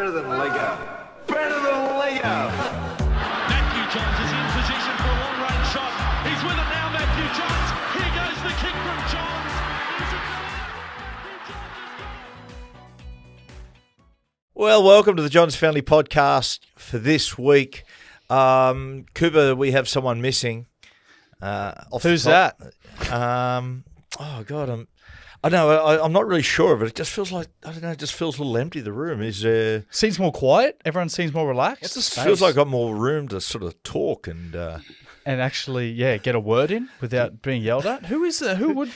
better than Lego. Better than Lego. Matthew Johns is in position for a long-range shot. He's with it now, Matthew Johns. Here goes the kick from Johns. Well, welcome to the Johns Family Podcast for this week. Cooper, we have someone missing. Who's that? Oh God, I'm not really sure, but it just feels like it just feels a little empty. The room is Seems more quiet. Everyone seems more relaxed. it just feels like I've got more room to sort of talk and actually, get a word in without being yelled at. Who is that? Who would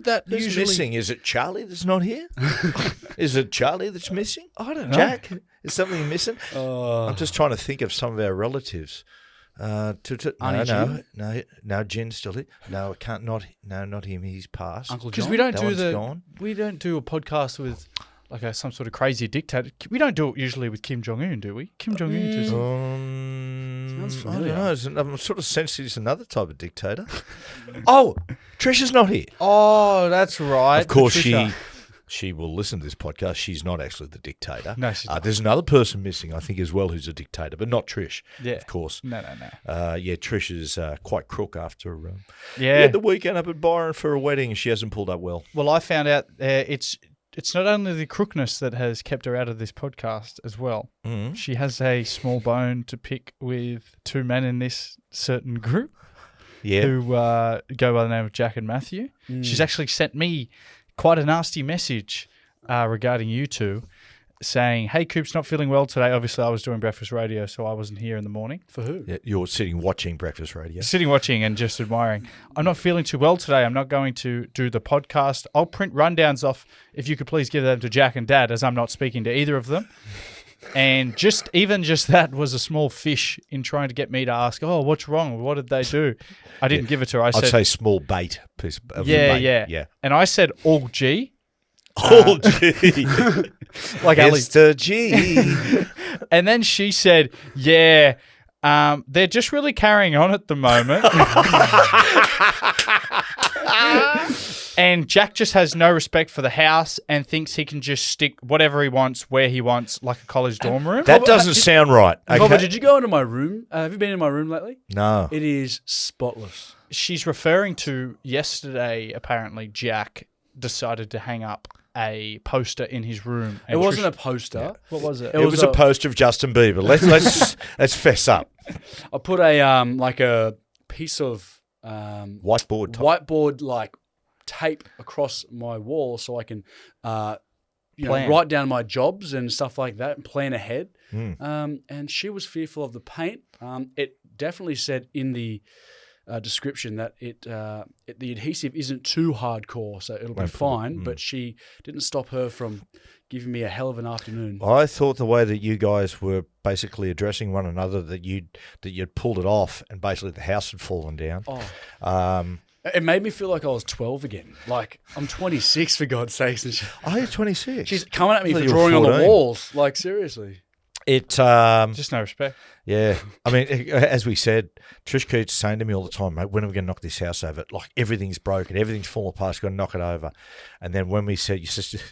that who's usually? missing? Is it Charlie that's not here? Is it Charlie that's missing? I don't know. Jack, is something missing? I'm just trying to think of some of our relatives. No, Jen's still here. No, I can't. Not him. He's passed. Uncle Because John. we don't Gone. we don't do a podcast with like some sort of crazy dictator. We don't do it usually with Kim Jong Un, do we? Kim Jong Un does. Sounds familiar. I don't know. I'm sort of sensing he's another type of dictator. Oh, Trish is not here. Oh, that's right. Of course, Patricia. she will listen to this podcast. She's not actually the dictator. No, she's not. There's another person missing, I think, as well, who's a dictator, but not Trish. Yeah. Of course. No. Trish is quite crook after Yeah. the weekend up at Byron for a wedding. She hasn't pulled up well. Well, I found out it's not only the crookness that has kept her out of this podcast as well. Mm-hmm. She has a small bone to pick with two men in this certain group Yeah. who go by the name of Jack and Matthew. She's actually sent me quite a nasty message regarding you two, saying, "Hey, Coop's not feeling well today." Obviously, I was doing breakfast radio, so I wasn't here in the morning. For who? Yeah, you're sitting watching breakfast radio. Sitting watching and just admiring. "I'm not feeling too well today. I'm not going to do the podcast. I'll print rundowns off if you could please give them to Jack and Dad, as I'm not speaking to either of them." And just that was a small fish in trying to get me to ask, "Oh, what's wrong? What did they do?" I didn't give it to her. I I'd said, say small bait. Piece of yeah. Yeah. And I said, "All G." Oh, gee. Like Ali. Mr. G. And then she said, "Yeah, they're just really carrying on at the moment." And Jack just has no respect for the house and thinks he can just stick whatever he wants where he wants, like a college dorm room. That doesn't sound right. Okay. Robert, did you go into my room? Have you been in my room lately? No. It is spotless. She's referring to yesterday, apparently, Jack decided to hang up a poster in his room. It wasn't a poster. What was it? It was a poster of Justin Bieber. Let's fess up. I put a piece of Whiteboard. like tape across my wall so I can Plan. write down my jobs and stuff like that and plan ahead. Mm. And she was fearful of the paint. It definitely said in the description that the adhesive isn't too hardcore, so it'll be fine. But she didn't stop her from giving me a hell of an afternoon. I thought the way that you guys were basically addressing one another, that you'd pulled it off and basically the house had fallen down. It made me feel like I was 12 again. Like, I'm 26, for God's sakes. And Oh, you're 26. she's coming at me I thought for you were drawing on the 14. walls. Like, seriously. It Just no respect. Yeah. I mean, as we said, Trish keeps saying to me all the time, "Mate, when are we going to knock this house over? Like, everything's broken, everything's falling apart, it's got to knock it over." And then when we said,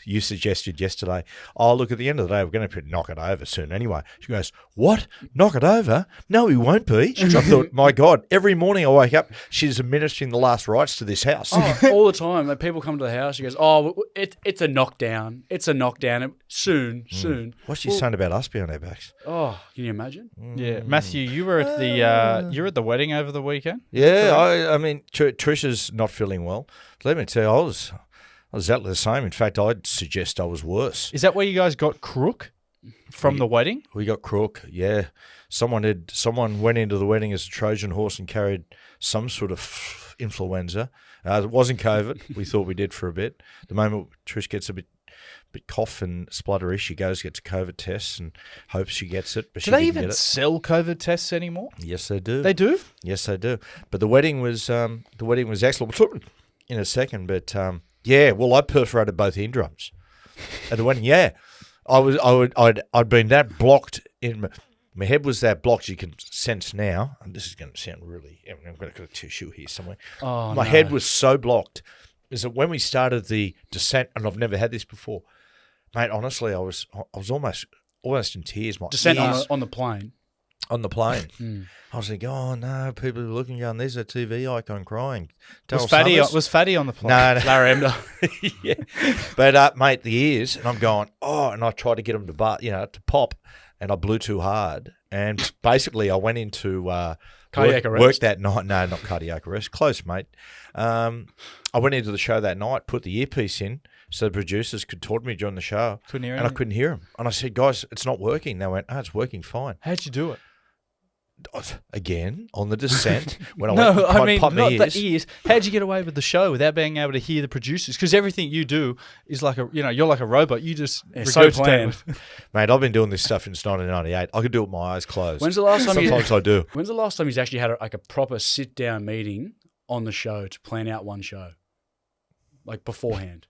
you suggested yesterday, "Oh, look, at the end of the day, we're going to knock it over soon anyway." She goes, "What? Knock it over? No, we won't be." I thought, my God, every morning I wake up, she's administering the last rites to this house. Oh, all the time. Like, people come to the house. She goes, "Oh, it's a knockdown. It's a knockdown. Soon. What's she saying about us being on our backs? Oh, can you imagine? Yeah, Matthew, you were at the wedding over the weekend. Yeah, I mean, Trish is not feeling well. Let me tell you, I was exactly the same. In fact, I'd suggest I was worse. Is that where you guys got crook from the wedding? We got crook, yeah. Someone went into the wedding as a Trojan horse and carried some sort of influenza. It wasn't COVID. We thought we did for a bit. The moment Trish gets a bit cough and spluttery, she gets a COVID test and hopes she gets it. But Do she they didn't even get it. sell COVID tests anymore? Yes, they do. They do? Yes, they do. But the wedding was excellent. We'll talk in a second. But I perforated both eardrums at the wedding. Yeah, I'd been that blocked in my head was that blocked. You can sense now. And this is going to sound really. I've got a tissue here somewhere. My head was so blocked. Is that when we started the descent, and I've never had this before, mate? Honestly, I was almost almost in tears. My Descent ears on the plane. on the plane. I was thinking, oh no, people are looking, going, there's a TV icon crying. Was Daryl Fatty on the plane? No, no. Larry Emder. Yeah. But mate, the ears, and I'm going, oh, and I tried to get them to pop, and I blew too hard, and basically I went into Cardiac arrest? work that night. No, not cardiac arrest. Close, mate. I went into the show that night, put the earpiece in, so the producers could talk to me during the show, Couldn't hear and I couldn't hear them. And I said, guys, it's not working. They went, oh, it's working fine. How'd you do it? Again, on the descent, when I No, went I mean, pop not my the ears. ears. How'd you get away with the show without being able to hear the producers? Because everything you do is like you're like a robot. You just so regurgitate planned. it. Mate, I've been doing this stuff since 1998. I could do it with my eyes closed. When's the last time Sometimes I do. When's the last time he's actually had a proper sit down meeting on the show to plan out one show, like beforehand?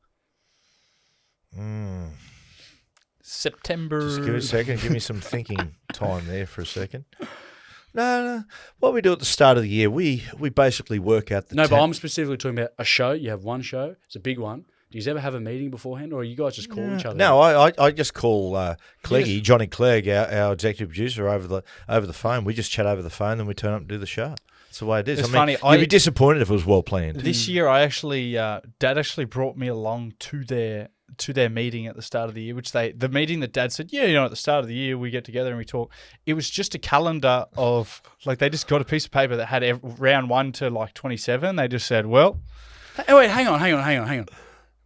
September. Just give me a second. Give me some thinking time there for a second. No. What we do at the start of the year, we basically work out the No, but I'm specifically talking about a show. You have one show. It's a big one. Do you ever have a meeting beforehand, or you guys just call each other? No, I just call Cleggy, Johnny Clegg, our executive producer, over the phone. We just chat over the phone, then we turn up and do the show. That's the way it is. It's I mean, funny, you'd be disappointed if it was well planned. This year, I actually, Dad actually brought me along to their meeting at the start of the year, the meeting that Dad said, at the start of the year we get together and we talk. It was just a calendar of they just got a piece of paper that had round 1 to 27. They just said, well, Hey, wait, hang on.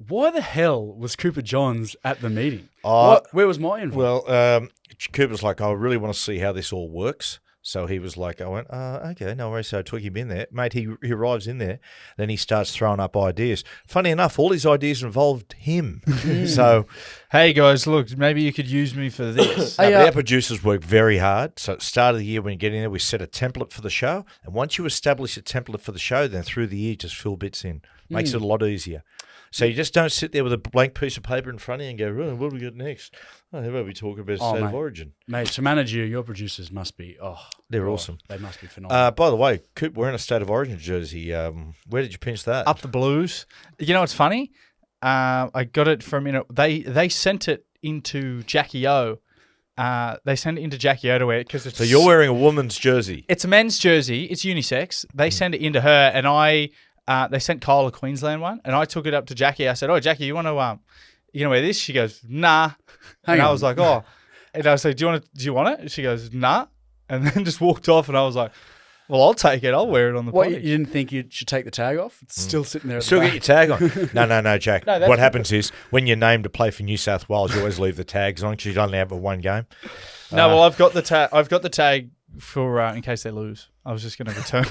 Why the hell was Cooper Johns at the meeting? Where was my involvement? Well, Cooper's like, I really want to see how this all works. So he was like, I went, okay, no worries. So I took him in there. Mate, he arrives in there. Then he starts throwing up ideas. Funny enough, all his ideas involved him. So, hey guys, look, maybe you could use me for this. but our producers work very hard. So at the start of the year when you get in there, we set a template for the show. And once you establish a template for the show, then through the year, just fill bits in. Makes it a lot easier. So you just don't sit there with a blank piece of paper in front of you and go, oh, what do we got next? Oh, how about we talk about State of Origin? Mate, to manage your producers must be, They're awesome. They must be phenomenal. By the way, Coop, wearing a State of Origin jersey. Where did you pinch that? Up the Blues. You know what's funny? I got it from they sent it into Jackie O. They sent it into Jackie O to wear because So you're wearing a woman's jersey. It's a men's jersey. It's unisex. They send it into her, and they sent Kyle a Queensland one, and I took it up to Jackie. I said, "Oh, Jackie, you want to wear this?" She goes, "Nah." I was like, "Oh," and I said, "Do you want it?" She goes, "Nah," and then just walked off. And I was like, "Well, I'll take it. I'll wear it on the." What, potty." you didn't think you should take the tag off? It's still sitting there. At Still the get back. your tag on. No, Jack. No, that's what happens is when you're named to play for New South Wales, you always leave the tags on because you only have one game. No, well, I've got the tag. I've got the tag for in case they lose. I was just going to return.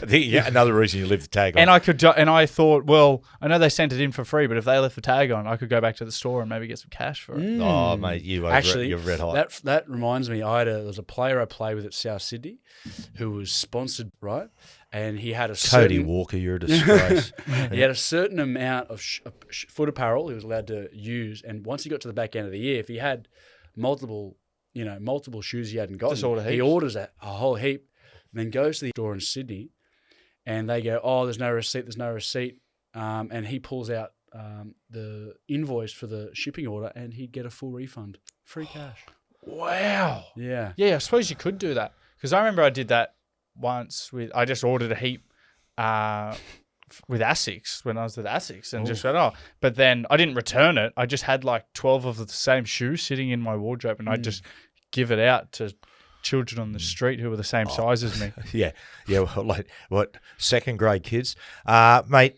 Another reason you leave the tag on. And I thought, well, I know they sent it in for free, but if they left the tag on, I could go back to the store and maybe get some cash for it. Oh, mate, you're red hot. That reminds me. There was a player I played with at South Sydney, who was sponsored, right? And he had a Cody Walker, you're a disgrace. He had a certain amount of foot apparel he was allowed to use, and once he got to the back end of the year, if he had multiple shoes he hadn't gotten, he orders a whole heap, and then goes to the store in Sydney, and they go, "Oh, there's no receipt," and he pulls out the invoice for the shipping order, and he'd get a full refund, free cash. Wow. Yeah. Yeah, I suppose you could do that because I remember I did that once I just ordered a heap with Asics when I was with Asics and just went, but then I didn't return it. I just had 12 of the same shoes sitting in my wardrobe, and I'd just give it out to children on the street who were the same size as me. Yeah. What, second grade kids? Mate,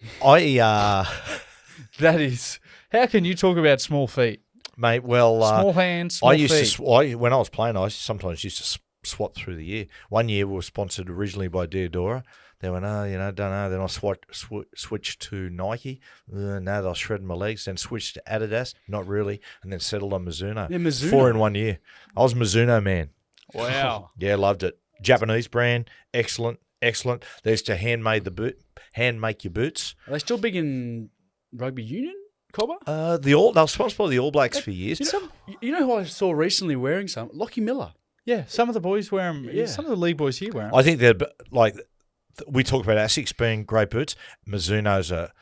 That is, how can you talk about small feet? Mate, well... small hands, small feet. When I was playing, I sometimes used to swap through the year. One year we were sponsored originally by Deodora. They went, don't know. Then I switched to Nike. No, they were shredding my legs. Then switched to Adidas. Not really. And then settled on Mizuno. Yeah, Mizuno. 4 in 1 year. I was Mizuno man. Wow. Yeah, loved it. Japanese brand. Excellent. They used to hand make your boots. Are they still big in rugby union, Cobber? They were sponsored by the All Blacks for years. You know who I saw recently wearing some? Lockie Miller. Yeah, some of the boys wear them. Yeah. Some of the league boys here wear them. I think they're we talk about Asics being great boots. Mizuno's a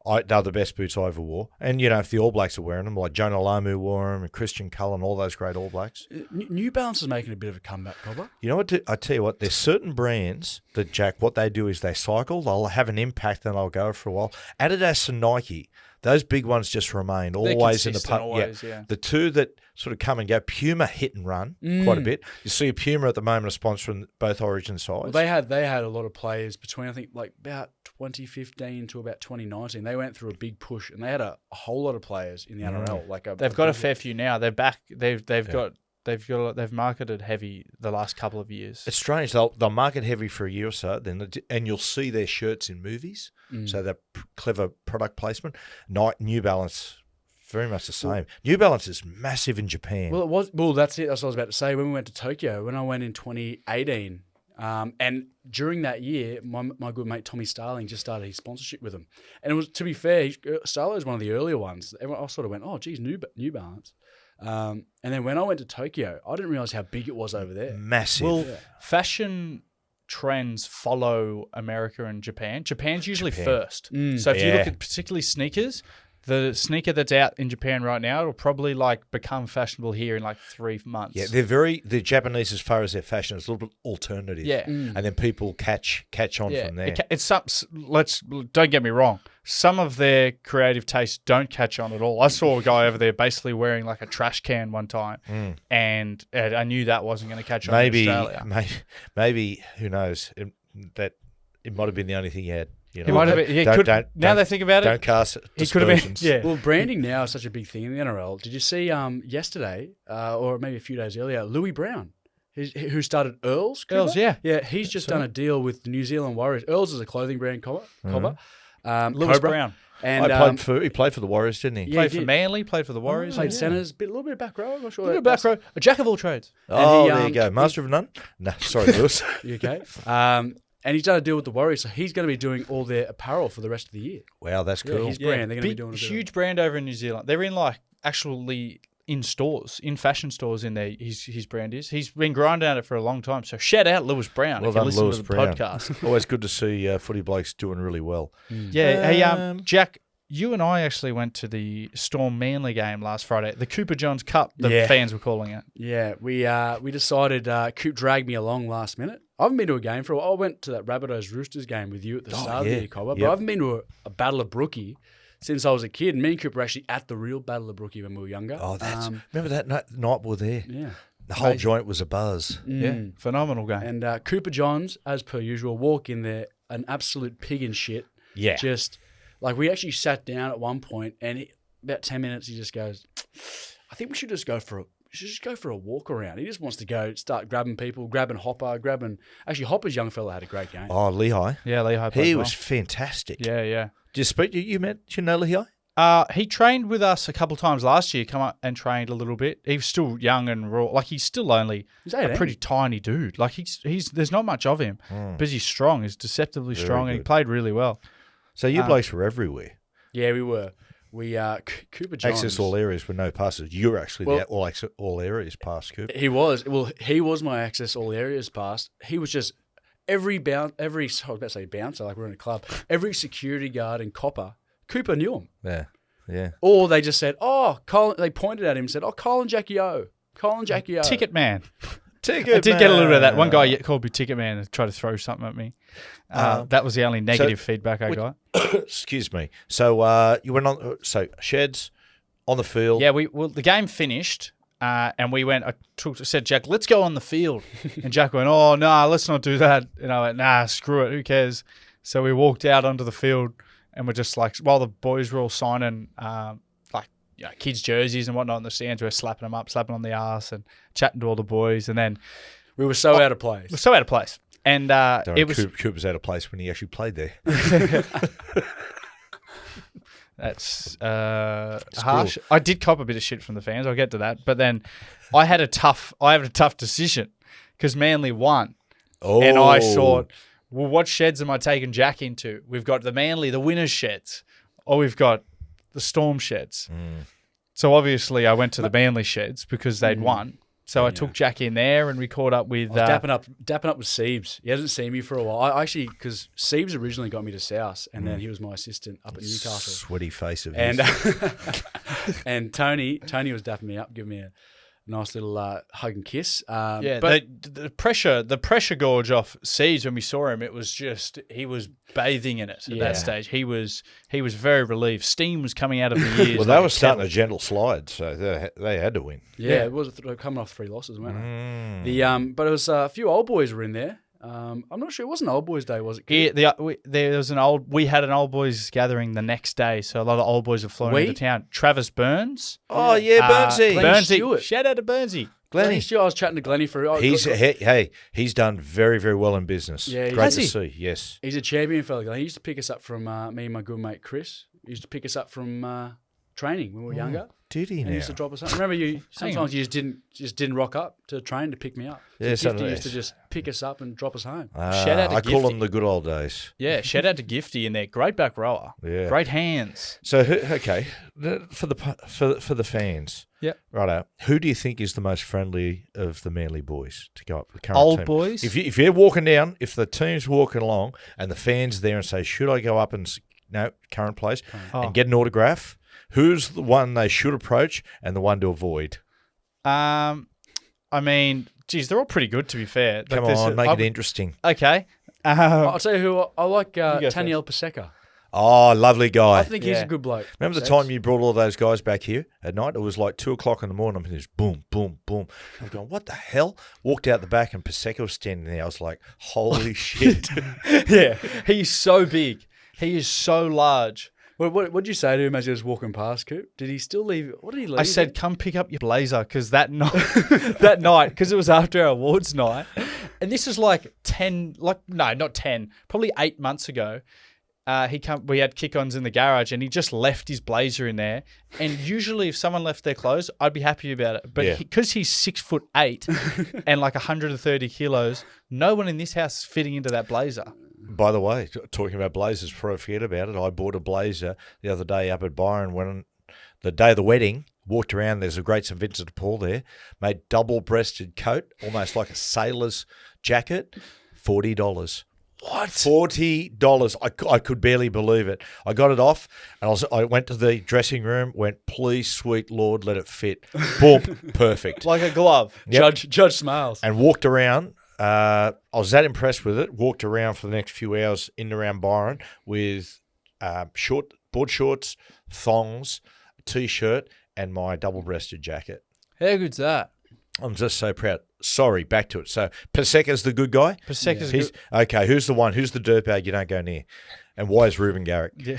They're the best boots I ever wore. And, if the All Blacks are wearing them, like Jonah Lamu wore them and Christian Cullen, all those great All Blacks. New Balance is making a bit of a comeback, Cobber. You know what? I tell you what, there's certain brands that, Jack, what they do is they cycle. They'll have an impact and they'll go for a while. Adidas and Nike, those big ones just remain always in the pub. Always, yeah. The two that sort of come and go, Puma hit and run quite a bit. You see Puma at the moment are sponsoring both Origin sides. Well, they had a lot of players between, I think, like about 2015 to about 2019. They went through a big push, and they had a whole lot of players in the NRL. They've got a fair few now. They're back. They've marketed heavy the last couple of years. It's strange. They'll market heavy for a year or so, and you'll see their shirts in movies. So they're clever product placement. New Balance, very much the same. New Balance is massive in Japan. Well, that's it. That's what I was about to say. When we went to Tokyo, when I went in 2018, and during that year, my good mate Tommy Starling just started his sponsorship with them. And it was, to be fair, Starling was one of the earlier ones. Everyone sort of went, "Oh, geez, New Balance." And then when I went to Tokyo, I didn't realize how big it was over there. Massive. Well, fashion trends follow America and Japan. Japan's usually first. So if you look at particularly sneakers, the sneaker that's out in Japan right now will probably become fashionable here in 3 months. Yeah, they're Japanese as far as their fashion. It's a little bit alternative. Yeah. And then people catch on from there. Don't get me wrong. Some of their creative tastes don't catch on at all. I saw a guy over there basically wearing a trash can one time, and I knew that wasn't going to catch on in Australia. Maybe, who knows, that it might have been the only thing he had. He might have been. Now they think about it, don't cast he could have been. dispersions. Well, branding now is such a big thing in the NRL. Did you see yesterday, or maybe a few days earlier, Louis Brown, who started Earls? Earls, yeah. Yeah, he's just done a deal with the New Zealand Warriors. Earls is a clothing brand, Cobber. Lewis Brown. And he played for the Warriors, didn't he? Yeah, played for Manly, played for the Warriors. Played centres, a little bit of back row. I'm not sure. A little bit back row. A jack of all trades. Oh, there you go. Master of none? No, sorry, Lewis. You okay? And he's done a deal with the Warriors, so he's going to be doing all their apparel for the rest of the year. Wow, that's cool. His brand. They're going to be doing a huge brand over in New Zealand. They're in actually in stores, in fashion stores. In there, his brand is. He's been grinding at it for a long time. So shout out Lewis Brown. Well if you done, listen Lewis to the Brown. podcast. Always good to see footy blokes doing really well. Yeah. Hey, Jack. You and I actually went to the Storm Manly game last Friday, the Cooper Johns Cup, the fans were calling it. Yeah, we decided Coop dragged me along last minute. I haven't been to a game for a while. I went to that Rabbitohs Roosters game with you at the start of the year, Cobber, but I haven't been to a Battle of Brookie since I was a kid. And me and Coop were actually at the real Battle of Brookie when we were younger. Oh, remember that night we were there? Yeah. The whole joint was a buzz. Yeah, phenomenal game. And Cooper Johns, as per usual, walk in there, an absolute pig in shit. Yeah. Just... we actually sat down at one point, and about 10 minutes, he just goes, "I think we should just go for a walk around." He just wants to go start grabbing people, grabbing Hopper, Actually, Hopper's young fella had a great game. Oh, Lehigh. Yeah, Lehigh played He well. was fantastic. Yeah. Did you speak? You know Lehigh? He trained with us a couple of times last year. Come up and trained a little bit. He was still young and raw. He's still only a pretty tiny dude. He's there's not much of him, but he's strong. He's deceptively strong, and he played really well. So you blokes were everywhere. Yeah, we were. We Cooper Johns. Access all areas with no passes. You were actually the all areas pass, Cooper. He was. Well, he was my access all areas pass. He was just I was about to say bouncer, like we're in a club. Every security guard in Copper, Cooper knew him. Yeah. Or they just said, "Oh, Colin." They pointed at him and said, "Oh, Colin Jackie O. Ticket man." I did get a little bit of that. One guy called me Ticket Man and tried to throw something at me. That was the only negative feedback I got. Excuse me. So you went on. So sheds on the field. Yeah, the game finished, and we went. I said, "Jack, let's go on the field." And Jack went, "Oh no, let's not do that." And I went, "Nah, screw it. Who cares?" So we walked out onto the field, and we're just while the boys were all signing. Kids' jerseys and whatnot in the stands, we were slapping them up, slapping on the arse and chatting to all the boys. And then we were so out of place. We're so out of place. And it was... Coop was out of place when he actually played there. That's harsh. I did cop a bit of shit from the fans. I'll get to that. But then I had a tough decision because Manly won. Oh. And I thought, well, what sheds am I taking Jack into? We've got the Manly, the winners' sheds, or we've got the Storm sheds. So obviously I went to the Manly sheds because they'd won. So I took Jack in there and we caught up with... dapping up with Siebes. He hasn't seen me for a while. I actually, because Siebes originally got me to South, and then he was my assistant up at Newcastle. Sweaty face of And his. and Tony was dapping me up, giving me a nice little hug and kiss. but the pressure gorge off Siebes when we saw him, it was just he was bathing in it at that stage. He was very relieved. Steam was coming out of the ears. Well, they were starting a gentle slide, so they had to win. Yeah, it was coming off 3 losses, weren't they? But it was a few old boys were in there. I'm not sure. It wasn't Old Boys Day, was it? Yeah, we had an old boys gathering the next day, so a lot of old boys have flown into town. Travis Burns. Oh yeah, Burnsy. Burnsy. Shout out to Burnsy. Glennie Stewart. I was chatting to Glennie for. He's done very, very well in business. Yeah, great to see. Yes, he's a champion fella. He used to pick us up from me and my good mate Chris. He used to pick us up from training when we were younger. Did he And now? he used to drop us up. Remember, sometimes you just didn't rock up to train to pick me up. Yeah, Gifty used to just pick us up and drop us home. Shout out to I call Gifty. them the good old days. Yeah, shout out to Gifty in there. Great back rower. Yeah. Great hands. So for the fans, righto. Who do you think is the most friendly of the Manly boys to go up the current Old team? boys? If you're walking down, if the team's walking along and the fans there and say, should I go up and current place and get an autograph? Who's the one they should approach and the one to avoid? I mean, geez, they're all pretty good to be fair. Come on, make it interesting. Okay. I'll tell you who I like. Taniel Paseka. Oh, lovely guy. I think he's a good bloke. Remember the time you brought all those guys back here at night? It was like 2:00 in the morning. And it was boom, boom, boom. I was going, what the hell? Walked out the back and Paseka was standing there. I was like, holy shit. Yeah, he's so big. He is so large. What did you say to him as he was walking past, Coop? Did he still leave? What did he leave? I said, come pick up your blazer because that night, because it was after our awards night. And this is like 10, not 10, probably 8 months ago. We had kick-ons in the garage and he just left his blazer in there. And usually if someone left their clothes, I'd be happy about it. But because he's 6'8" and like 130 kilos, no one in this house is fitting into that blazer. By the way, talking about blazers, before I forget about it, I bought a blazer the other day up at Byron when the day of the wedding, walked around, there's a great St. Vincent de Paul there, made double-breasted coat, almost like a sailor's jacket, $40. What? $40. I could barely believe it. I got it off, and I went to the dressing room, went, please, sweet Lord, let it fit. Boom, perfect. Like a glove. Yep. Judge smiles. And walked around. I was that impressed with it. Walked around for the next few hours in and around Byron with board shorts, thongs, a T-shirt, and my double-breasted jacket. How good's that? I'm just so proud. Sorry, back to it. So Paseka's the good guy? Paseka's good. Okay, who's the one? Who's the dirtbag you don't go near? And why is Ruben Garrick? Yeah.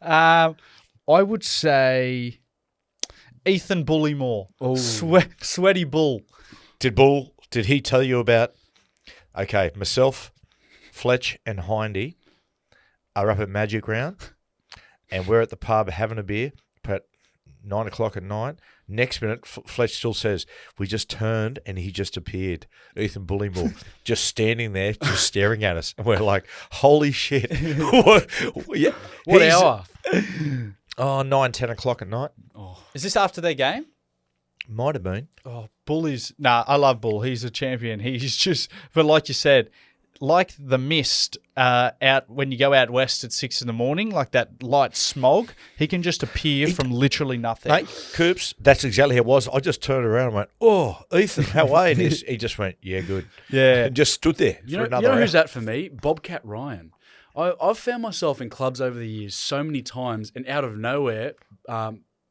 I would say Ethan Bullymore. Oh. Sweaty Bull. Did he tell you about, okay, myself, Fletch and Hindy are up at Magic Round and we're at the pub having a beer at 9:00 at night. Next minute, Fletch still says, we just turned and he just appeared. Ethan Bullymore just standing there, just staring at us. And we're like, holy shit. What hour? 9, 10 o'clock at night. Oh. Is this after their game? Might have been. Oh, Bull is... I love Bull. He's a champion. He's just... But like you said, like the mist out when you go out west at 6 a.m, like that light smog, he can just appear from literally nothing. Mate, Coops, that's exactly how it was. I just turned around and went, oh, Ethan, how are you? And he just went, yeah, good. Yeah. And just stood there You for know another hour. who's that for me? Bobcat Ryan. I've found myself in clubs over the years so many times, and out of nowhere,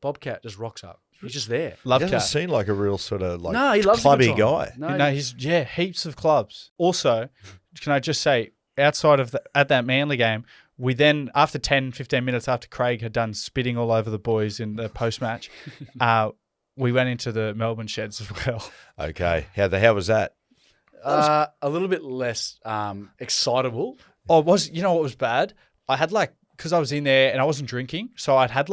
Bobcat just rocks up. He's just there. Love He doesn't Cat. seem like a real sort of like No, he loves a clubby good time. guy. No, He's heaps of clubs. Also, can I just say, outside of at that Manly game, we then, after 10, 15 minutes after Craig had done spitting all over the boys in the post-match, we went into the Melbourne sheds as well. Okay. How was that? a little bit less excitable. Oh, you know what was bad? I had because I was in there and I wasn't drinking, so I'd had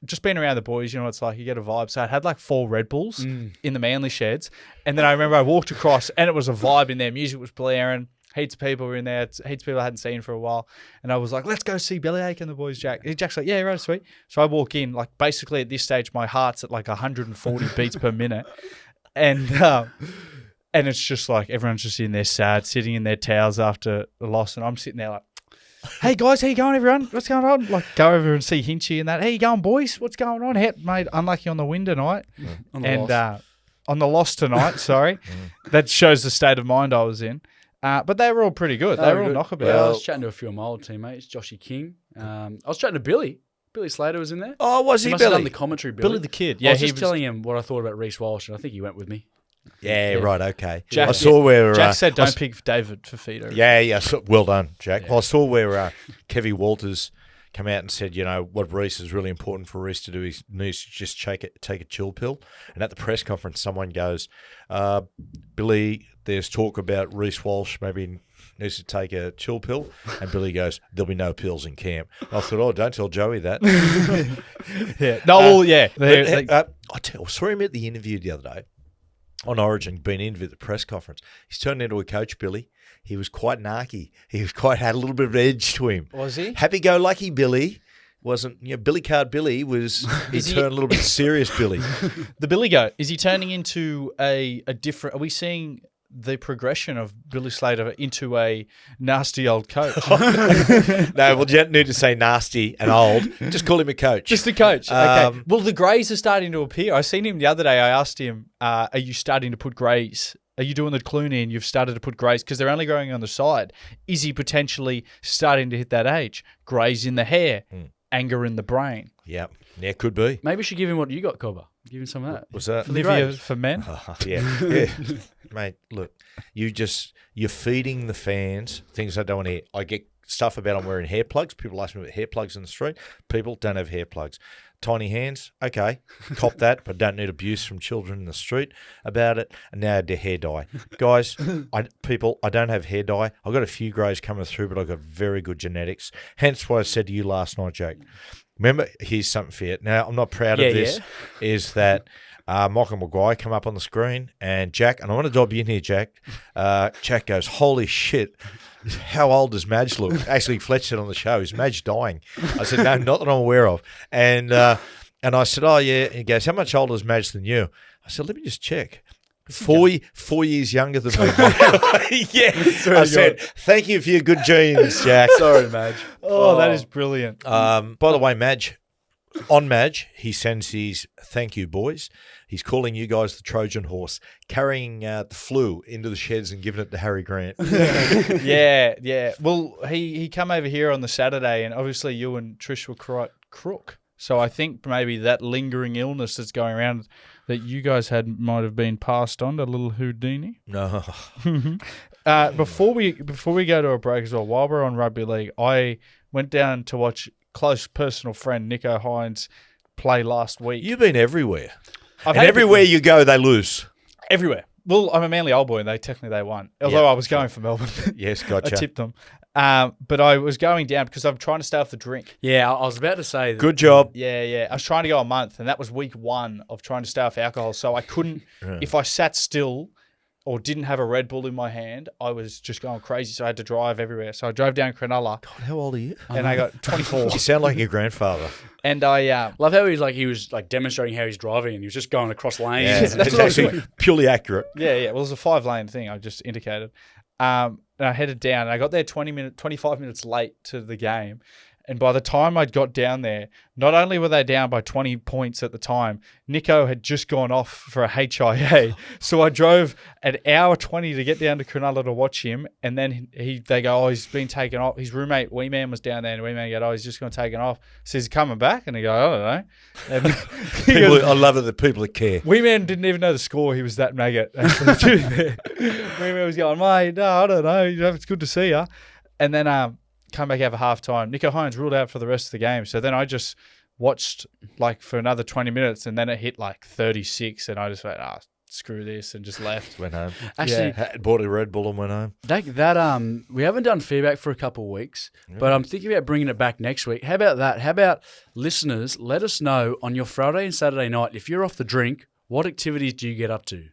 just being around the boys, you know what it's like, you get a vibe. So I'd had 4 Red Bulls in the Manly sheds. And then I remember I walked across and it was a vibe in there. Music was blaring. Heaps of people were in there. Heaps of people I hadn't seen for a while. And I was like, let's go see Bellyache and the boys, Jack. And Jack's like, yeah, right, sweet. So I walk in, basically at this stage, my heart's at 140 beats per minute. And it's just like everyone's just in there sad, sitting in their towels after the loss. And I'm sitting there like, hey, guys, how you going, everyone? What's going on? Like, go over and see Hinchy and that. How you going, boys? What's going on? Mate, unlucky on the win tonight. On the loss tonight, sorry. That shows the state of mind I was in. But they were all pretty good. They were all knockabout. Yeah, I was chatting to a few of my old teammates, Joshy King. I was chatting to Billy. Billy Slater was in there. Oh, was he, must have Billy? done the commentary, Billy. Billy the Kid. Yeah, I was just telling him what I thought about Reece Walsh, and I think he went with me. Yeah, right, okay. Jack, I saw where... Jack said don't pick David for Feeder. Yeah, well done, Jack. Yeah. Well, I saw where Kevy Walters come out and said, what Reece is really important for Reece to do is needs to just take a chill pill. And at the press conference, someone goes, Billy, there's talk about Reece Walsh maybe needs to take a chill pill. And Billy goes, there'll be no pills in camp. I thought, don't tell Joey that. Yeah. No, well, yeah. I saw him at the interview the other day on Origin, been interviewed at the press conference. He's turned into a coach, Billy. He was quite narky. He was had a little bit of edge to him. Was he? Happy-go-lucky Billy. Wasn't, Billy Card Billy was, he turned a little bit serious Billy. The Billy Goat, is he turning into a different, are we seeing the progression of Billy Slater into a nasty old coach? No, well, you don't need to say nasty and old. Just call him a coach. Just a coach. Okay. Well, the greys are starting to appear. I seen him the other day. I asked him, are you starting to put greys? Are you doing the Clooney and you've started to put greys? Because they're only growing on the side. Is he potentially starting to hit that age? Greys in the hair, anger in the brain. Yeah, could be. Maybe you should give him what you got, Cobber. Give him some of that. What's that? Livia for men? Yeah. Mate, look, you're feeding the fans things I don't want to hear. I get stuff about I'm wearing hair plugs. People ask me about hair plugs in the street. People don't have hair plugs. Tiny hands, okay, cop that, but don't need abuse from children in the street about it. And now the hair dye. Guys, I don't have hair dye. I've got a few greys coming through, but I've got very good genetics. Hence what I said to you last night, Jake. Remember, here's something for you. Now, I'm not proud of this, is that Michael Maguire come up on the screen, and Jack, and I want to dob you in here, Jack. Jack goes, holy shit, how old does Madge look? Actually, Fletch said on the show, is Madge dying? I said, no, not that I'm aware of. And I said, oh, yeah. And he goes, how much older is Madge than you? I said, let me just check. 4 years younger than me. Yeah. I said, thank you for your good genes, Jack. Sorry, Madge. Oh, that is brilliant. By the way, Madge, on Madge, he sends his thank you, boys. He's calling you guys the Trojan horse, carrying the flu into the sheds and giving it to Harry Grant. Yeah. Well, he come over here on the Saturday, and obviously you and Trish were quite crook. So I think maybe that lingering illness that's going around that you guys had might have been passed on to little Houdini. No. Before we go to a break as well, while we're on rugby league, I went down to watch close personal friend Nico Hines play last week. You've been everywhere. And everywhere you go, they lose. Everywhere. Well, I'm a Manly old boy, and they won. Although I was going for Melbourne. Yes, gotcha. I tipped them. But I was going down because I'm trying to stay off the drink. Yeah, I was about to say that. Good job. Yeah. I was trying to go a month, and that was week 1 of trying to stay off alcohol. So I couldn't, if I sat still or didn't have a Red Bull in my hand, I was just going crazy. So I had to drive everywhere. So I drove down Cronulla. God, how old are you? And I got 24. You sound like your grandfather. And I love how he was demonstrating how he's driving, and he was just going across lanes. Yeah, That's it's what I was actually purely accurate. Yeah. Well, it was a 5-lane thing I just indicated. And I headed down, and I got there 25 minutes late to the game. And by the time I'd got down there, not only were they down by 20 points at the time, Nico had just gone off for a HIA. So I drove an hour 20 to get down to Cronulla to watch him. And then they go, oh, he's been taken off. His roommate, Wee Man, was down there. And Wee Man go, oh, he's just going to take it off. So he's coming back. And he go, I don't know. And I love it that people that care. Wee Man didn't even know the score. He was that maggot. Wee Man was going, mate, no, I don't know. It's good to see you. And then come back over half time. Nico Hines ruled out for the rest of the game. So then I just watched for another 20 minutes, and then it hit 36, and I just went, screw this, and just left. Went home. Actually, bought a Red Bull and went home. That we haven't done feedback for a couple of weeks, but I'm thinking about bringing it back next week. How about that? How about listeners, let us know on your Friday and Saturday night, if you're off the drink, what activities do you get up to?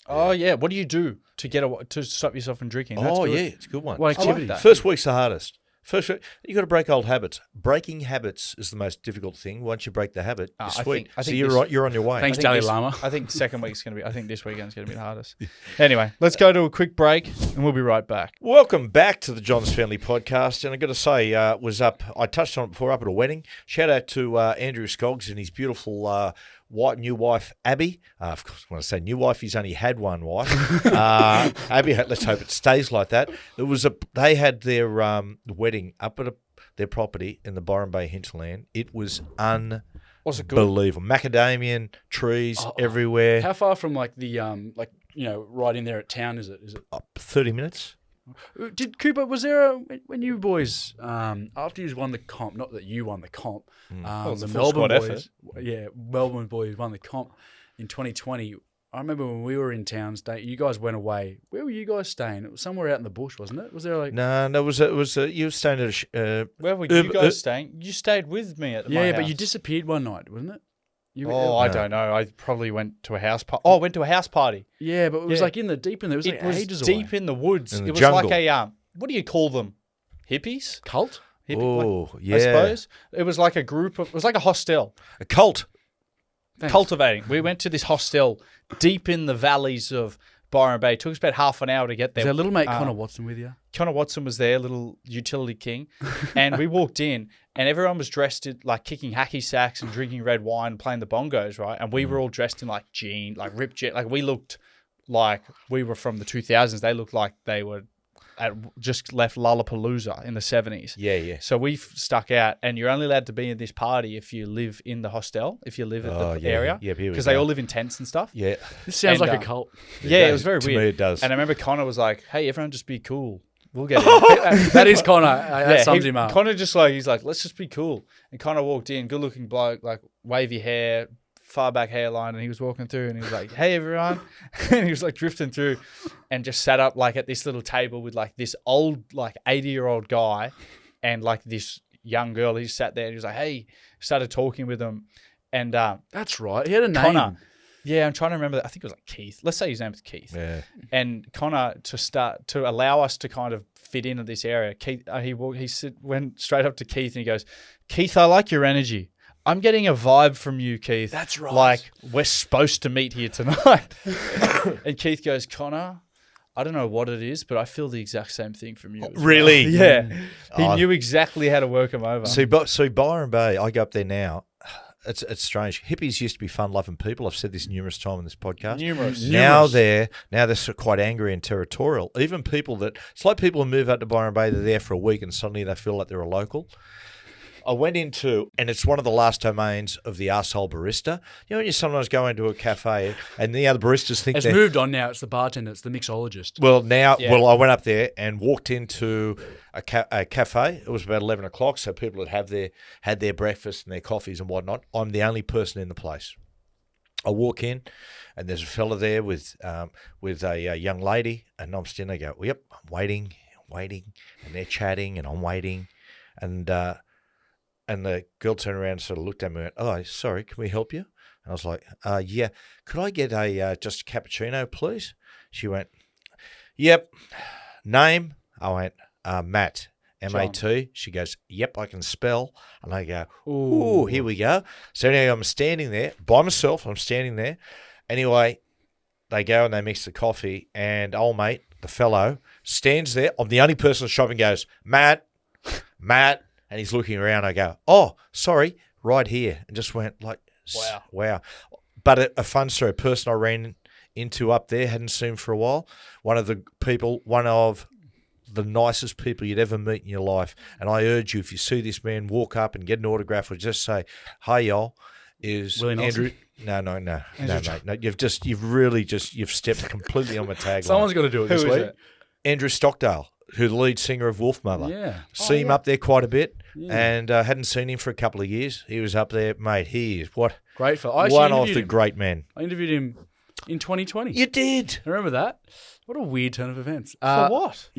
Oh, yeah. What do you do to stop yourself from drinking? That's good. It's a good one. What activities? First week's the hardest. First, you got to break old habits. Breaking habits is the most difficult thing. Once you break the habit, you're sweet. I so think you're on your way. Thanks, Dalai Lama. I think the second week's going to be. I think this weekend's going to be the hardest. Anyway, let's go to a quick break, and we'll be right back. Welcome back to the John's Family Podcast. And I've got to say, I touched on it before, up at a wedding. Shout out to Andrew Scoggs and his beautiful new wife, Abby. Of course, when I say new wife, he's only had one wife. Abby, let's hope it stays like that. They had their wedding up at their property in the Byron Bay hinterland. It was unbelievable. Macadamian trees everywhere. How far from like the right in there at town is it? 30 minutes. Did Cooper, was there when you boys after you won the comp, not that you won the comp, the Melbourne boys, Melbourne boys won the comp in 2020. I remember when we were in town, you guys went away. Where were you guys staying? It was somewhere out in the bush, wasn't it? Was there like no? It was you were staying at where were you guys staying? You stayed with me at my house. But you disappeared one night, wasn't it? I don't know. I probably went to a house party. Oh, I went to a house party. Yeah, but it was like deep in there. It was ages away. Deep in the woods. In the it was jungle. like a what do you call them? Hippies? Cult? I suppose. It was like a group of. It was like a hostel. A cult. Thanks. Cultivating. We went to this hostel deep in the valleys of Byron Bay. It took us about half an hour to get there. Was their little mate Connor Watson with you? Connor Watson was there, little utility king. And we walked in and everyone was dressed in like kicking hacky sacks and drinking red wine and playing the bongos, right? And we were all dressed in like jeans, like ripped jeans. Like we looked like we were from the 2000s. They looked like they were just left Lollapalooza in the 70s. Yeah. So we stuck out, and you're only allowed to be in this party if you live in the hostel, if you live at the area. Yeah, because they all live in tents and stuff. Yeah. This sounds like a cult. It was very to weird. me it does. And I remember Connor was like, hey, everyone just be cool. We'll get in. That is Connor. That sums him up. Connor he's like, let's just be cool. And Connor walked in, good looking bloke, like wavy hair, far back hairline, and he was walking through and he was like, hey everyone. And he was like drifting through and just sat up like at this little table with like this old like 80-year-old guy and like this young girl. He sat there and he was like, hey, started talking with them. And that's right. He had a name. Connor. Yeah, I'm trying to remember. I think it was like Keith. Let's say his name was Keith. Yeah. And Connor, to allow us to kind of fit into this area, Keith, went straight up to Keith and he goes, Keith, I like your energy. I'm getting a vibe from you, Keith. That's right. Like, we're supposed to meet here tonight. And Keith goes, Connor, I don't know what it is, but I feel the exact same thing from you. Really? Yeah. He knew exactly how to work him over. So Byron Bay, I go up there now. It's strange. Hippies used to be fun-loving people. I've said this numerous times in this podcast. Now they're sort of quite angry and territorial. Even people it's like people who move out to Byron Bay, they're there for a week and suddenly they feel like they're a local. I went into, and it's one of the last domains of the Arsehole Barista. You know, when you sometimes go into a cafe and the other baristas think it's moved on now. It's the bartender. It's the mixologist. I went up there and walked into a cafe. It was about 11 o'clock, so people had their breakfast and their coffees and whatnot. I'm the only person in the place. I walk in, and there's a fella there with a young lady, and I'm standing there. I go, yep, I'm waiting, and they're chatting, and I'm waiting, and the girl turned around and sort of looked at me and went, oh, sorry, can we help you? And I was like, yeah, could I get just a cappuccino, please? She went, yep. Name? I went, Matt, M-A-T. She goes, yep, I can spell. And I go, ooh, here we go. So anyway, I'm standing there by myself. I'm standing there. Anyway, they go and they mix the coffee, and old mate, the fellow, stands there. I'm the only person in the shop and goes, Matt. And he's looking around. I go, oh, sorry, right here. And just went like, wow. But a fun story. A person I ran into up there, hadn't seen for a while. One of the nicest people you'd ever meet in your life. And I urge you, if you see this man, walk up and get an autograph or just say, hi, y'all, is Willie Andrew. No, mate. No, you've stepped completely on my tagline. Someone's got to do it this week. Andrew Stockdale, who's the lead singer of Wolfmother. Yeah. See him up there quite a bit, and hadn't seen him for a couple of years. He was up there, mate. He is great for one of the great men. I interviewed him in 2020. You did. I remember that. What a weird turn of events. For what?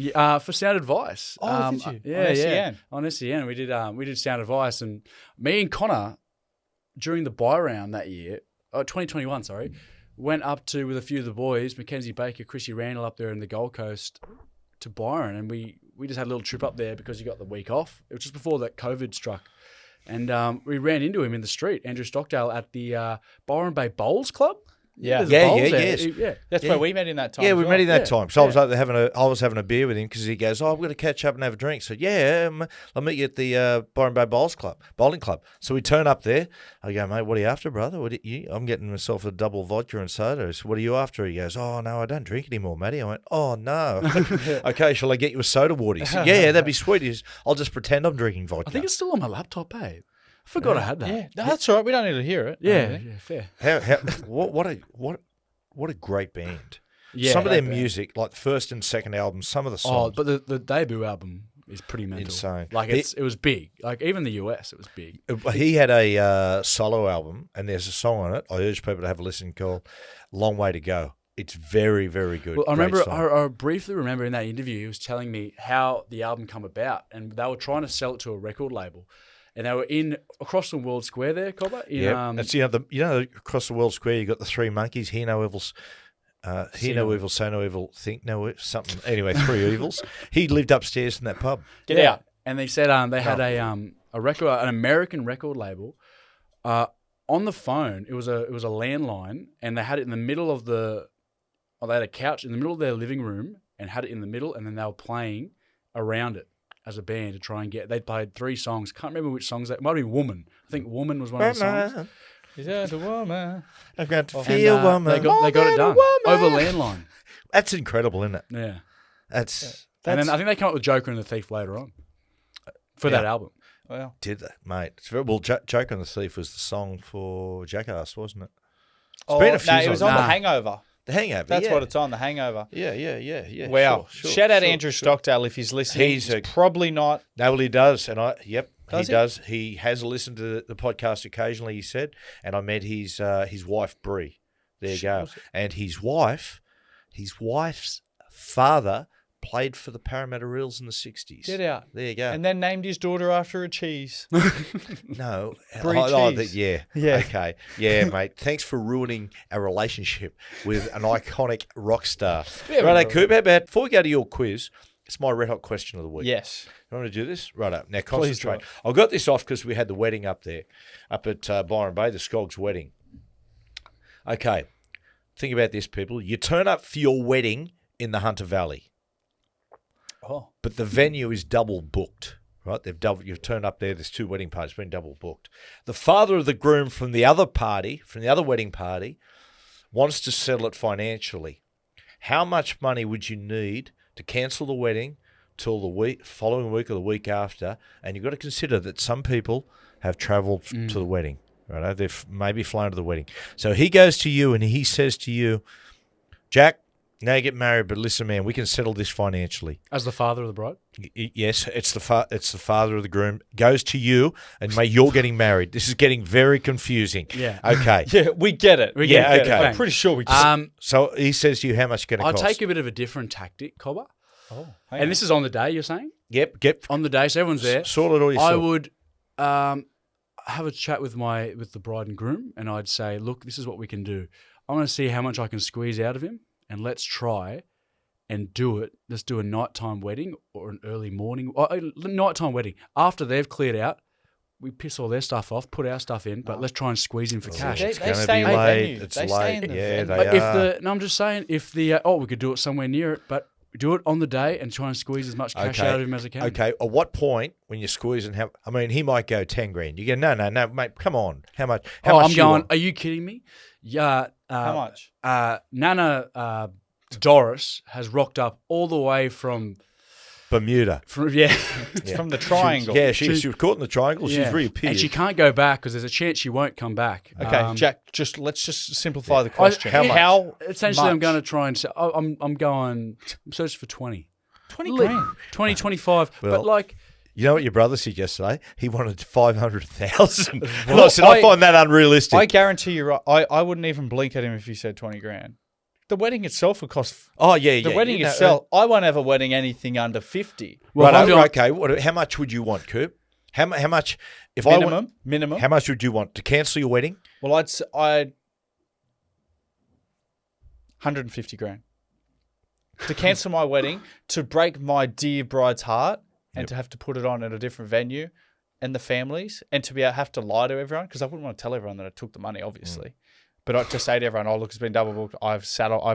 For Sound Advice. Oh, did you? Yeah, on SEN. On SEN, we did Sound Advice, and me and Connor during the buy round that year, 2021, sorry, went up to with a few of the boys, Mackenzie Baker, Chrissy Randall up there in the Gold Coast to Byron, and we we just had a little trip up there because he got the week off. It was just before that COVID struck. And we ran into him in the street, Andrew Stockdale, at the Byron Bay Bowls Club. Yeah. there's Yeah, bowls yeah, there. yes. That's where we met in that time. Yeah, as we well. met in that Yeah, time. So yeah. I was having a beer with him because he goes, "Oh, I'm going to catch up and have a drink." So yeah, I'll meet you at the Byron Bay Bowling Club. So we turn up there. I go, "Mate, what are you after, brother? I'm getting myself a double vodka and soda." So what are you after? He goes, "Oh no, I don't drink anymore, Matty." I went, "Oh no." Okay, shall I get you a soda water? He said, "Yeah, that'd be sweet." He says, "I'll just pretend I'm drinking vodka." I think it's still on my laptop, eh? I forgot I had that. Yeah, no, that's all right. We don't need to hear it. Yeah, fair. What a great band. Yeah, Some of their great band. music, like the first and second album, some of the Oh, songs. but the debut album is pretty mental. Insane. Like it was big. Like even the US, it was big. He had a solo album, and there's a song on it. I urge people to have a listen called "Long Way to Go." It's very, very good. Well, I Great remember, song. I briefly remember in that interview, he was telling me how the album come about, and they were trying to sell it to a record label, and they were across the World Square there, Cobber. That's across the World Square, you got the three monkeys. Hear no evils. Hear no evil, say no evil, think no something. Anyway, three evils. He lived upstairs in that pub. Get out. And they said they had a record, an American record label, on the phone. It was a landline, and they had it in the middle of they had a couch in the middle of their living room, and had it in the middle, and then they were playing around it as a band to try and they played 3 songs. Can't remember which songs. It might be "Woman." I think "Woman" was one of the songs. Is that a woman? I've got to And, feel woman. They got it done over landline. That's incredible, isn't it? Yeah. That's And then I think they come up with "Joker and the Thief" later on for that album. Well, did that, mate. It's very, well, Joker and the Thief was the song for Jackass, wasn't it? oh, been a few no, it was on songs. The Nah. Hangover. The Hangover. That's yeah. what it's on, The Hangover. Yeah. Wow. Sure, Shout out sure, Andrew sure. Stockdale if he's listening. He's He's probably not. No, well, he does, and he Does he? does. He has listened to the podcast occasionally. He said, and I met his wife Bree. There you go. And his wife's father played for the Parramatta Eels in the 60s. Get out. There you go. And then named his daughter after a cheese. No, Brie cheese. yeah, okay, yeah, mate. Thanks for ruining our relationship with an iconic rock star. Right, Coop. How about before we go to your quiz? It's my red hot question of the week. Yes. You want to do this? Right up. Now, Please concentrate. do it. I got this off because we had the wedding up there, up at Byron Bay, the Skog's wedding. Okay. Think about this, people. You turn up for your wedding in the Hunter Valley, Oh. but the venue is double booked, right? You've turned up there. There's 2 wedding parties, been double booked. The father of the groom from the other wedding party, wants to settle it financially. How much money would you need to cancel the wedding till the following week or the week after? And you've got to consider that some people have travelled to the wedding, right? They've maybe flown to the wedding. So he goes to you and he says to you, "Jack, now you get married, but listen, man, we can settle this financially." As the father of the bride? Yes, it's the father of the groom goes to you, and mate, you're getting married. This is getting very confusing. Yeah. Okay. Yeah, we get it. We get it. okay. I'm pretty sure we just. So he says to you, "How much is going to I'll cost?" take a bit of a different tactic, Cobber. hang And on. this is on the day, you're saying? Yep. Get On the day, so everyone's there. sort it all yourself. I would have a chat with the bride and groom, and I'd say, "Look, this is what we can do. I want to see how much I can squeeze out of him, and let's try and do it. Let's do a nighttime wedding or an early morning nighttime wedding. After they've cleared out, we piss all their stuff off, put our stuff in, but let's try and squeeze in for cash." They It's going to stay be in the late. venue. It's They stay late. in the Yeah, venue. they But are. I'm just saying, if we could do it somewhere near it, but do it on the day and try and squeeze as much cash out of him as I can. Okay. At what point when you squeeze and have? I mean, he might go 10 grand. You go, no, mate. Come on. How much? How much I'm you going, want? are you kidding me? Yeah. How much? Nana Doris has rocked up all the way from Bermuda. yeah. It's from the triangle. Yeah, she was caught in the triangle. She's Yeah. reappeared. And she can't go back because there's a chance she won't come back. Okay, Jack. Let's just simplify the question. How much? How Essentially, I'm much? going to try and say, I'm searching for 20. 20 grand. 20, 25. Well, but like, You know what your brother said yesterday? He wanted 500,000. And I Well, said, I find that unrealistic. I guarantee you, I wouldn't even blink at him if he said 20 grand. The wedding itself would cost. oh, yeah. The wedding itself, I won't have a wedding anything under 50. well, Right, I'm doing- okay. How much would you want, Coop? How much? If I want, Minimum. how much would you want to cancel your wedding? Well, I'd 150 grand. to cancel my wedding, to break my dear bride's heart, and to have to put it on at a different venue, and the families, and to have to lie to everyone, because I wouldn't want to tell everyone that I took the money, obviously. But to say to everyone, "Oh, look, it's been double booked. I've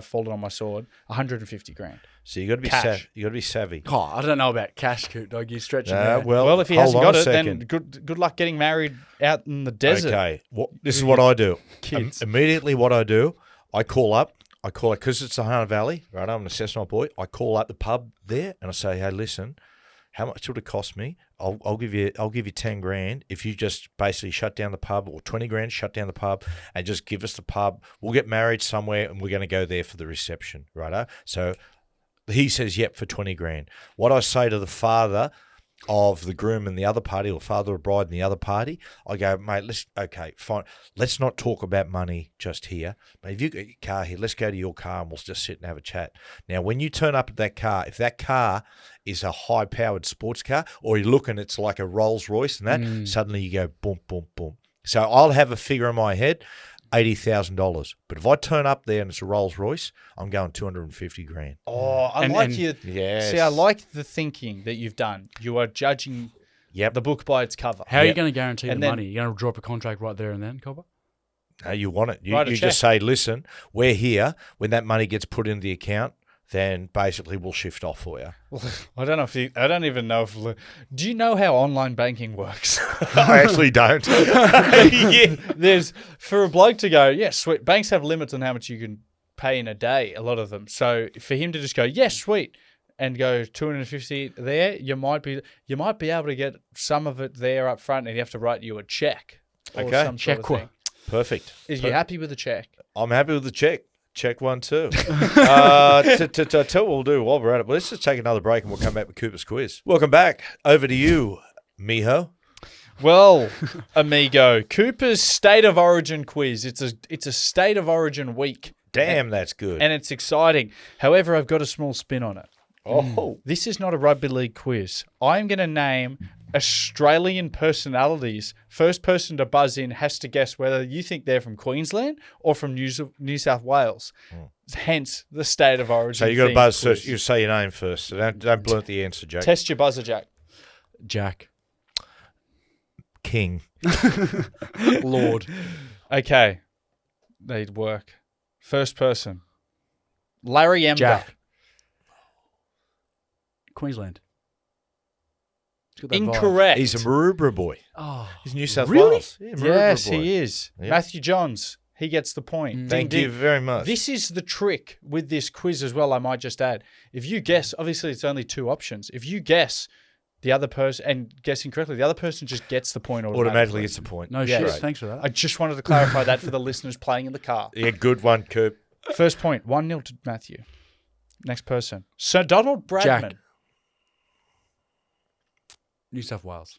fallen on my sword. 150 grand." So you got to be Cash. you got to be savvy. Oh, I don't know about cash, Coot Dog. You're stretching there. Well, if he hold hasn't on got a it, then second. good luck getting married out in the desert. Okay, this is what I do. Kids. Immediately, what I do, I call it because it's the Hunter Valley, right? I'm an assessment boy. I call up the pub there and I say, "Hey, listen, how much would it cost me? I'll give you 10 grand if you just basically shut down the pub, or 20 grand, shut down the pub, and just give us the pub. We'll get married somewhere and we're going to go there for the reception, right?" So he says, "Yep," for 20 grand. What I say to the father of the groom and the other party, or father of bride and the other party, I go, "Mate, okay, fine. Let's not talk about money just here. But if you got your car here, let's go to your car and we'll just sit and have a chat." Now, when you turn up at that car, if that car is a high-powered sports car, or you're looking, it's like a Rolls Royce and that, suddenly you go boom, boom, boom. So I'll have a figure in my head, $80,000. But if I turn up there and it's a Rolls Royce, I'm going 250 grand. Oh, I And- like and- you. Yes. See, I like the thinking that you've done. You are judging Yep. the book by its cover. How are you going to guarantee And the then- money? You're going to drop a contract right there and then, Cobber? No, you want it. You Write a check. just say, "Listen, we're here. When that money gets put in the account, then basically we'll shift off for you." I don't know if I don't even know if. Do you know how online banking works? I actually don't. Yeah. There's for a bloke to go, yes, sweet. Banks have limits on how much you can pay in a day. A lot of them. So for him to just go, yes, sweet, and go 250 there, you might be able to get some of it there up front, and you have to write you a check. Or Okay. some sort of thing. Perfect. Is you happy with the check? I'm happy with the check. Check one too. To tell what we'll do while we're at it, but let's just take another break and we'll come back with Cooper's quiz. Welcome back. Over to you, Miho. Well, amigo, Cooper's State of Origin quiz. It's a State of Origin week. Damn, that's good. And it's exciting. However, I've got a small spin on it. Oh, This is not a rugby league quiz. I'm going to name Australian personalities. First person to buzz in has to guess whether you think they're from Queensland or from New South Wales. Hence the State of Origin. so you got to themed buzz quiz. first. You say your name first. So don't blurt the answer, Jake. Test your buzzer, Jack. Jack. King. Lord. Okay. They'd work. First person. Larry Ember. Jack. Queensland. It's got that vibe. Incorrect. He's a Maroubra boy. Oh, He's New South really? Wales. Yeah, Maroubra Yes, boy. he is. Yep. Matthew Johns. He gets the point. Ding, Thank ding. you very much. This is the trick with this quiz as well, I might just add. If you guess, obviously it's only two options. If you guess the other person and guessing correctly, the other person just gets the point automatically gets the point. no Yeah. shit. Right. Thanks for that. I just wanted to clarify that for the listeners playing in the car. Yeah, good one, Coop. First point, 1-0 to Matthew. Next person. Sir Donald Bradman. Jack. New South Wales.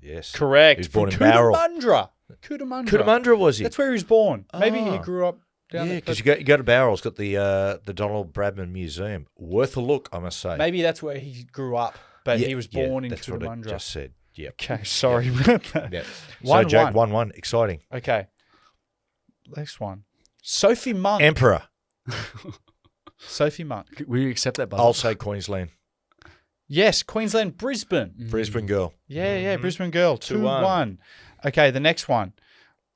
Yes. Correct. He was born From in Bowral. Cootamundra. Cootamundra. Cootamundra, was he? That's where he was born. Maybe he Ah. grew up down Yeah, there. because you go to Bowral. It's got the Donald Bradman Museum. Worth a look, I must say. Maybe that's where he grew up, but Yeah, he was yeah, born in that's what I Cootamundra. just said. Yep. Okay, sorry about that. Yep. So, 1-1. Jack, 1-1. Exciting. Okay. Next one. Sophie Monk. Emperor. Sophie Monk. Will you accept that, buzzer? I'll say Queensland. Yes, Queensland, Brisbane. Brisbane girl. Yeah, Brisbane girl. 2-1. 2-1. Okay, the next one.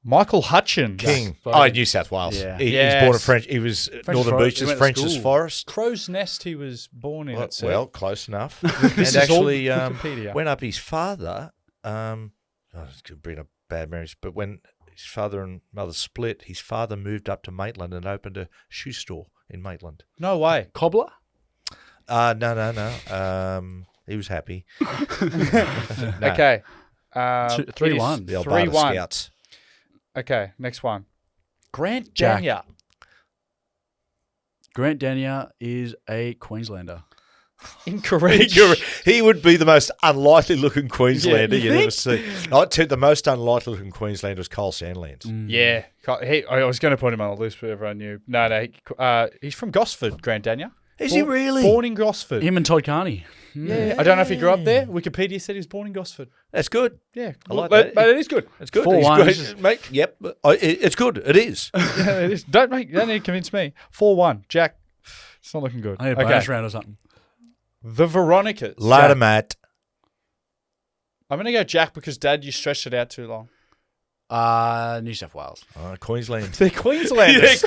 Michael Hutchins. King. Fucking- Oh, New South Wales. Yeah. He was Yes. born in French. He was Northern Forest. He Beaches, went to French's school. Forest. Crow's Nest he was born in, it said. Well, close enough. This and is all actually Wikipedia. went up his father. It's going to bring up bad memories, but when his father and mother split, his father moved up to Maitland and opened a shoe store in Maitland. No way. Cobbler? No. He was happy. No. Okay. 3-1. The Alberta 3-1. Scouts. Okay, next one. Grant Jack. Dania. Grant Dania is a Queenslander. Incorrect. He would be the most unlikely looking Queenslander Yeah, you you'd ever see. The most unlikely looking Queenslander was Cole Sandlands. Yeah. I was going to put him on the list, but everyone knew. No. He's from Gosford, Grant Dania. Is he really? Born in Gosford. Him and Todd Carney. Yeah. I don't know if he grew up there. Wikipedia said he was born in Gosford. That's good. Yeah. I like but, that. but it is good. It's good. 4-1. He's great, mate. Yep. It's good. It is. Yeah, it is. Don't need to convince me. 4-1. Jack. It's not looking good. I need a bonus round or something. The Veronicas. Later, Jack. Matt. I'm going to go Jack because, Dad, you stretched it out too long. New South Wales. Queensland. They're Queenslanders.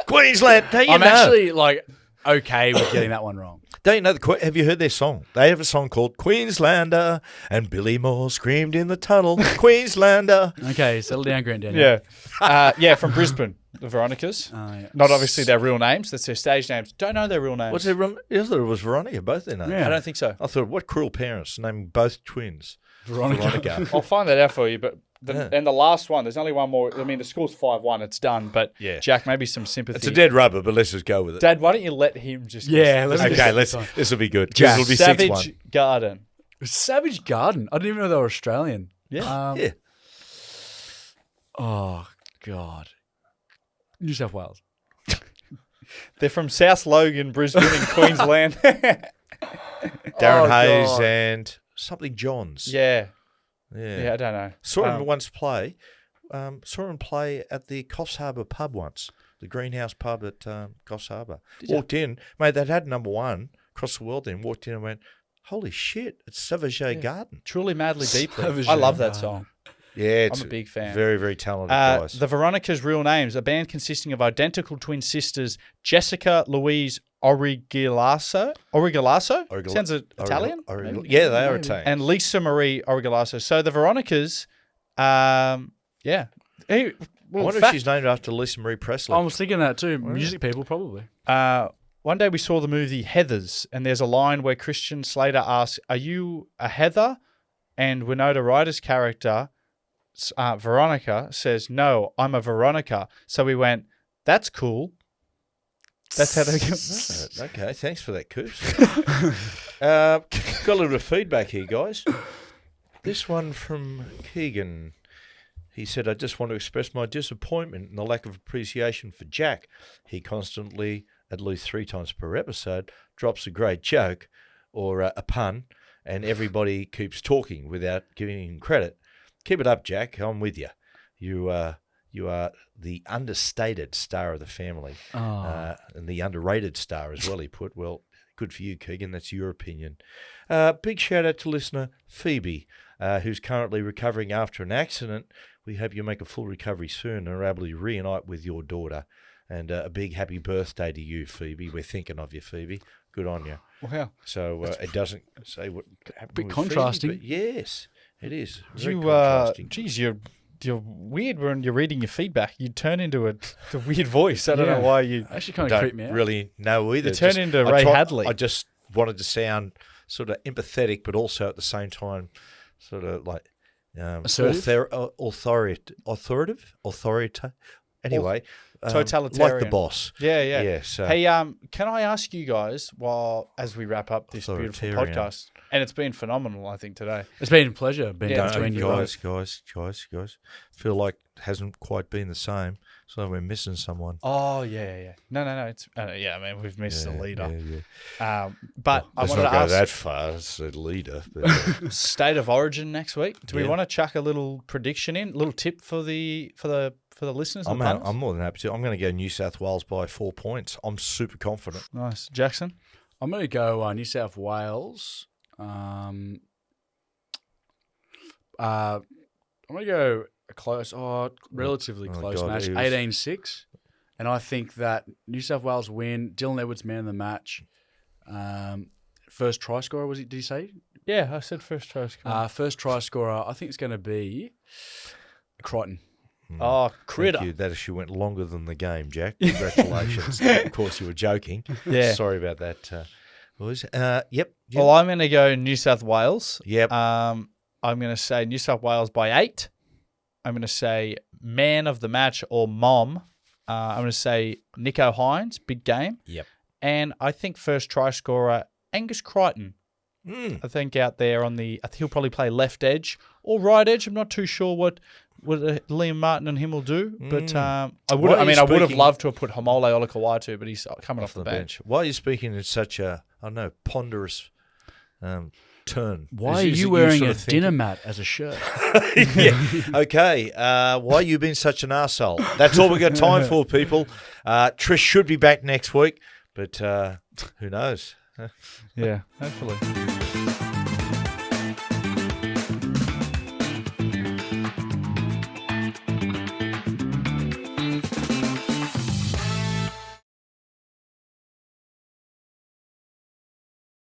Queensland. Don't you I'm know? actually okay with getting that one wrong. Don't you know? Have you heard their song? They have a song called Queenslander, and Billy Moore screamed in the tunnel, Queenslander. Okay, settle down, Granddad. Yeah, from Brisbane, the Veronicas. Yeah. Not obviously their real names. That's their stage names. Don't know their real names. What's their real? I thought it was Veronica. Both their names. Yeah. I don't think so. I thought, what cruel parents naming both twins Veronica. I'll find that out for you. But and the last one, there's only one more. I mean, the score's 5-1. It's done. But Yeah. Jack, maybe some sympathy. It's a dead rubber, but let's just go with it. Dad, why don't you let him just? Yeah, let's Okay, this will be good. Jack. This will be Savage 6-1. Garden. Savage Garden. I didn't even know they were Australian. Yeah. Yeah. Oh, God. New South Wales. They're from South Logan, Brisbane, in Queensland. Darren Hayes God. and something Johns. Yeah, Yeah. I don't know. Saw him once play. Saw him play at the Coffs Harbour pub once, the Greenhouse pub at Coffs Harbour. Walked in, mate, they'd had number one across the world then. Walked in and went, holy shit, it's Savage Garden. Truly, madly, deeply. Savage I love that Garden. song. Yeah, it's I'm a big fan. Very, very talented guys. The Veronicas' real names, a band consisting of identical twin sisters, Jessica Louise Origalasso. Sounds Italian? maybe? Yeah, they are Italian. And Lisa Marie Origalasso. So the Veronicas, yeah. Hey, I well, wonder if she's named after Lisa Marie Presley. I was thinking that too. Music people, probably. one day we saw the movie Heathers, and there's a line where Christian Slater asks, "Are you a Heather?" And Winona Ryder's character, Veronica, says, "No, I'm a Veronica." So we went, "That's cool." That's how they go. Okay, thanks for that, Coops. Got a little bit of feedback here, guys. This one from Keegan. He said, I just want to express my disappointment in the lack of appreciation for Jack. He constantly, at least 3 times per episode, drops a great joke or a pun, and everybody keeps talking without giving him credit. Keep it up, Jack. I'm with you. You are the understated star of the family, and the underrated star as well, he put. Well, good for you, Keegan. That's your opinion. Big shout out to listener Phoebe, who's currently recovering after an accident. We hope you make a full recovery soon and are able to reunite with your daughter. And a big happy birthday to you, Phoebe. We're thinking of you, Phoebe. Good on you. Wow. So it doesn't say what happened Bit with contrasting. Phoebe, but yes, it is. Very You, contrasting. geez, you're weird when you're reading your feedback. You turn into a weird voice. I don't know why you. Actually kind of Don't creeped me out. really know either. You turn into Ray Hadley. I just wanted to sound sort of empathetic, but also at the same time, sort of like Assertive? authoritative. Anyway, Totalitarian. like the boss. Yeah. Yeah. So Hey, can I ask you guys, as we wrap up this beautiful Authoritarian. podcast, and it's been phenomenal, I think, today. It's been a pleasure being Yeah, between you guys, both. guys, feel like it hasn't quite been the same. So we're missing someone. Oh, yeah. No. It's I mean, we've missed the leader. Yeah. But I Let's wanted not to go ask, that far. It's a leader. But State of Origin next week. Do we Yeah. want to chuck a little prediction in, a little tip for the listeners? I'm and the punters? more than happy to. I'm going to go New South Wales by 4 points. I'm super confident. Nice, Jackson. I'm going to go New South Wales. I'm going to go a close, relatively close God, match, it was- 18-6. And I think that New South Wales win. Dylan Edwards, man of the match. First try scorer, did he say? Yeah, I said first try score. First try scorer, I think it's going to be Crichton. Oh, critter. Thank you. That actually went longer than the game, Jack. Congratulations. Of course, you were joking. Yeah. Sorry about that, boys. Yep. Well, I'm going to go New South Wales. Yep. I'm going to say New South Wales by 8. I'm going to say man of the match or mom. I'm going to say Nico Hines, big game. Yep. And I think first try scorer, Angus Crichton. I think out there I think he'll probably play left edge or right edge. I'm not too sure what Liam Martin and him will do. But I would have loved to have put Homole Olakawatu, but he's coming off the bench. Why are you speaking in such a, ponderous turn? Why Is are it you wearing sort a of thinking- dinner mat as a shirt? Yeah. Okay. Why you been such an arsehole? That's all we got time for, people. Trish should be back next week. But who knows? Yeah, hopefully.